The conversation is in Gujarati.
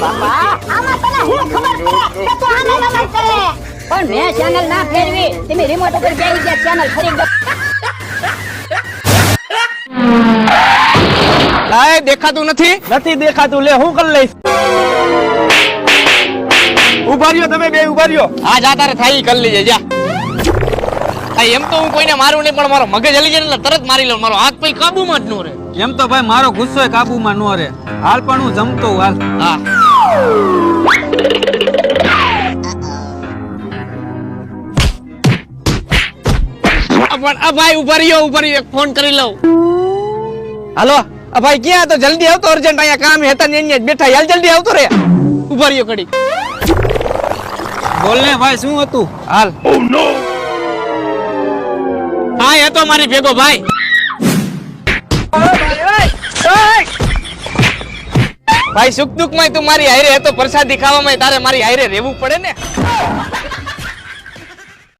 બાપા આમાં તને હું ખબર પડે કે તું આને નમન કરે પણ મેં ચેનલ ના ફેરવી તમે રિમોટ ઉપર બેસી ગયા ચેનલ ફરી દો લાય દેખાતું નથી દેખાતું લે હું કરી લઈશ ઉભા રહ્યો તમે બે ઉભા રહ્યો આ જા તારે થાય કરી લેજે જા એમ તો હું કોઈને મારું નહીં પણ મારો મગજ હલી જાય એટલે તરત મારી લઉં મારો હાથ પછી કાબુમાં જ ન રહે એમ તો ભાઈ મારો ગુસ્સો કાબુમાં ન રહે હાલ પણ હું જમતો હાલ હા પણ આ ભાઈ ઉભા રહ્યો ફોન કરી લઉં હાલો આ ભાઈ ક્યાં તો જલ્દી આવતો અર્જન્ટ અહીંયા કામ હતા ને અહીંયા જ બેઠા હાલ જલ્દી આવતો રે ઉભા રહ્યો કડી બોલ ને ભાઈ શું હતું હાલ હા એ તો મારી ભેગો ભાઈ ભાઈ સુખ દુઃખ માં તું મારી હારે હતો પ્રસાદી ખાવામાં તારે મારી હારે રહેવું પડે ને